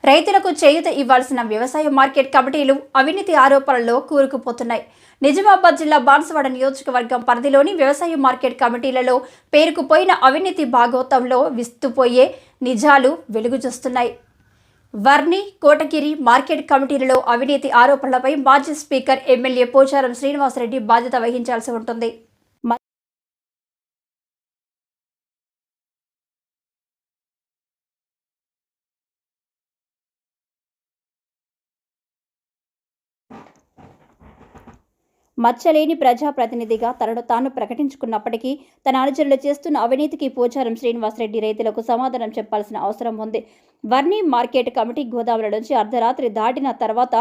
రైతులకు చేయూత ఇవ్వాల్సిన వ్యవసాయ మార్కెట్ కమిటీలు అవినీతి ఆరోపణల్లో కూరుకుపోతున్నాయి. నిజామాబాద్ జిల్లా బాన్సువాడ నియోజకవర్గం పరిధిలోని వ్యవసాయ మార్కెట్ కమిటీలలో పేరుకుపోయిన అవినీతి భాగోతంలో విస్తుపోయే నిజాలు వెలుగుచూస్తున్నాయి. వర్ణి, కోటగిరి మార్కెట్ కమిటీలలో అవినీతి ఆరోపణలపై మాజీ స్పీకర్ ఎమ్మెల్యే పోచారం శ్రీనివాసరెడ్డి బాధ్యత వహించాల్సి ఉంటుంది. మచ్చలేని ప్రజాప్రతినిధిగా తనను తాను ప్రకటించుకున్నప్పటికీ తన అనుచరులు చేస్తున్న అవినీతికి పోచారం శ్రీనివాసరెడ్డి రైతులకు సమాధానం చెప్పాల్సిన అవసరం ఉంది. వర్ణి మార్కెట్ కమిటీ గోదాముల నుంచి అర్ధరాత్రి దాటిన తర్వాత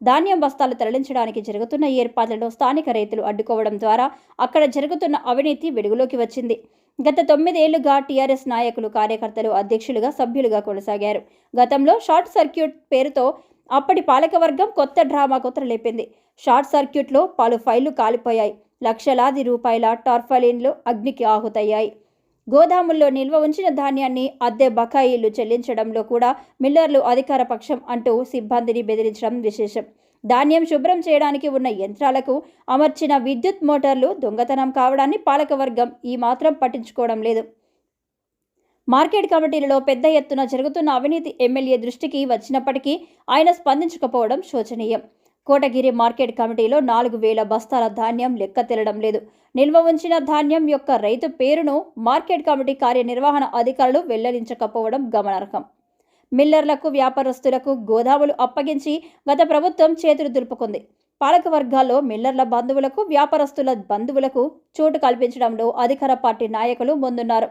ధాన్యం బస్తాలు తరలించడానికి జరుగుతున్న ఏర్పాట్లను స్థానిక రైతులు అడ్డుకోవడం ద్వారా అక్కడ జరుగుతున్న అవినీతి వెలుగులోకి వచ్చింది. గత 9 ఏళ్లుగా టీఆర్ఎస్ నాయకులు, కార్యకర్తలు అధ్యక్షులుగా, సభ్యులుగా కొనసాగారు. గతంలో షార్ట్ సర్క్యూట్ పేరుతో అప్పటి పాలకవర్గం కొత్త డ్రామాకు తెరలేపింది. షార్ట్ సర్క్యూట్లో పలు ఫైళ్లు కాలిపోయాయి. లక్షలాది రూపాయల టార్పాలిన్లు అగ్నికి ఆహుతయ్యాయి. గోదాముల్లో నిల్వ ఉంచిన ధాన్యాన్ని అద్దె బకాయిలు చెల్లించడంలో కూడా మిల్లర్లు అధికార పక్షం అంటూ సిబ్బందిని బెదిరించడం విశేషం. ధాన్యం శుభ్రం చేయడానికి ఉన్న యంత్రాలకు అమర్చిన విద్యుత్ మోటార్లు దొంగతనం కావడాన్ని పాలకవర్గం ఈ మాత్రం పట్టించుకోవడం లేదు. మార్కెట్ కమిటీలలో పెద్ద ఎత్తున జరుగుతున్న అవినీతి ఎమ్మెల్యే దృష్టికి వచ్చినప్పటికీ ఆయన స్పందించకపోవడం శోచనీయం. కోటగిరి మార్కెట్ కమిటీలో 4,000 బస్తాల ధాన్యం లెక్క తెలడం లేదు. నిల్వ ఉంచిన ధాన్యం యొక్క రైతు పేరును మార్కెట్ కమిటీ కార్యనిర్వహణ అధికారులు వెల్లడించకపోవడం గమనార్హం. మిల్లర్లకు, వ్యాపారస్తులకు గోదాములు అప్పగించి గత ప్రభుత్వం చేతులు దులుపుకుంది. పాలకవర్గాల్లో మిల్లర్ల బంధువులకు, వ్యాపారస్తుల బంధువులకు చోటు కల్పించడంలో అధికార పార్టీ నాయకులు ముందున్నారు.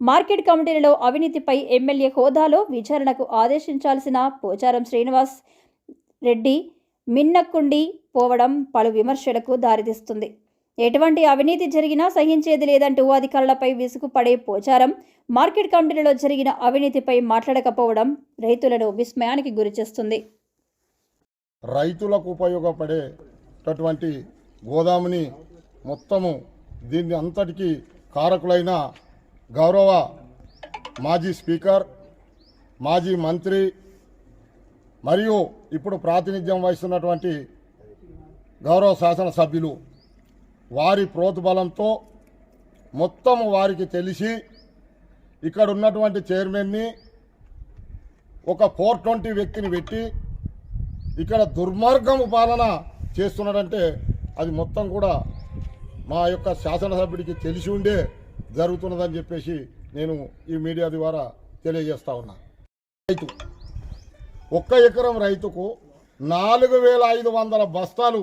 మార్కెట్ కమిటీలలో అవినీతిపై ఎమ్మెల్యే హోదాలో విచారణకు ఆదేశించాల్సిన పోచారం శ్రీనివాస్ రెడ్డి మిన్నకుండి పోవడం పలు విమర్శలకు దారితీస్తుంది. ఎటువంటి అవినీతి జరిగినా సహించేది లేదంటూ అధికారులపై విసుగుపడే పోచారం మార్కెట్ కమిటీలలో జరిగిన అవినీతిపై మాట్లాడకపోవడం రైతులను విస్మయానికి గురిచేస్తుంది. రైతులకు ఉపయోగపడేటటువంటి గోదాముని మొత్తము దీన్ని అంతటికీ కారకులైన గౌరవ మాజీ స్పీకర్, మాజీ మంత్రి మరియు ఇప్పుడు ప్రాతినిధ్యం వహిస్తున్నటువంటి గౌరవ శాసనసభ్యులు వారి ప్రోత్బలంతో మొత్తం వారికి తెలిసి ఇక్కడ ఉన్నటువంటి చైర్మన్ని ఒక 420 వ్యక్తిని పెట్టి ఇక్కడ దుర్మార్గము పాలన చేస్తున్నాడంటే అది మొత్తం కూడా మా యొక్క శాసనసభ్యుడికి తెలిసి ఉండే జరుగుతున్నదని చెప్పేసి నేను ఈ మీడియా ద్వారా తెలియజేస్తా ఉన్నా. రైతు 1 ఎకరం రైతుకు 4,500 బస్తాలు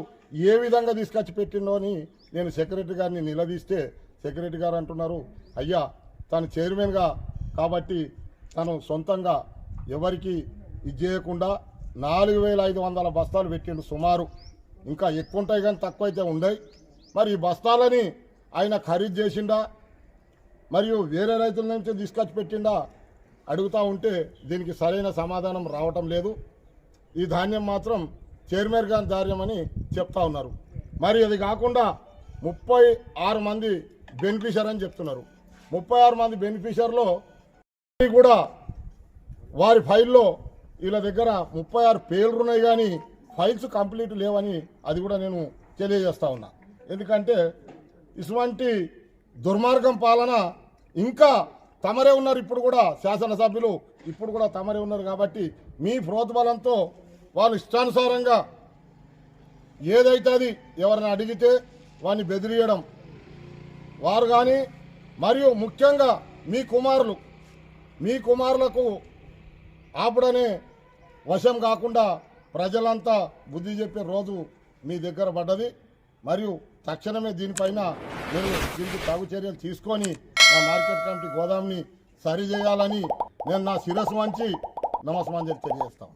ఏ విధంగా తీసుకొచ్చి పెట్టిండో అని నేను సెక్రటరీ గారిని నిలదీస్తే సెక్రటరీ గారు అంటున్నారు, అయ్యా తను చైర్మన్గా కాబట్టి తను సొంతంగా ఎవరికి ఇది చేయకుండా 4,500 బస్తాలు పెట్టిండు. సుమారు ఇంకా ఎక్కువ ఉంటాయి కానీ తక్కువ అయితే ఉండయి. మరి ఈ బస్తాలని ఆయన ఖరీదు చేసిండా మరియు వేరే రైతుల నుంచి తీసుకొచ్చి పెట్టిండా అడుగుతూ ఉంటే దీనికి సరైన సమాధానం రావటం లేదు. ఈ ధాన్యం మాత్రం చైర్మన్ గారి ధాన్యం అని చెప్తా ఉన్నారు. మరి అది కాకుండా 36 మంది బెనిఫిషియర్ అని చెప్తున్నారు. 36 మంది బెనిఫిషియర్లో కూడా వారి ఫైల్లో వీళ్ళ దగ్గర 36 పేర్లు ఉన్నాయి కానీ ఫైల్స్ కంప్లీట్ లేవని అది కూడా నేను తెలియజేస్తా ఉన్నా. ఎందుకంటే ఇటువంటి దుర్మార్గం పాలన ఇంకా తమరే ఉన్నారు. ఇప్పుడు కూడా శాసనసభ్యులు ఇప్పుడు కూడా తమరే ఉన్నారు కాబట్టి మీ ప్రోత్బలంతో వాళ్ళు ఇష్టానుసారంగా ఏదైతే అది ఎవరిని అడిగితే వారిని బెదిరియడం వారు కానీ మరియు ముఖ్యంగా మీ కుమారులకు ఆపుడనే వశం కాకుండా ప్రజలంతా బుద్ధి చెప్పే రోజు మీ దగ్గర పడ్డది. మరియు తక్షణమే దీనిపైన నేను దీనికి తగు చర్యలు తీసుకొని నా మార్కెట్ కమిటీ గోదాంని సరిచేయాలని నేను నా శిరస్సు వంచి నమస్కారం తెలియజేస్తాను.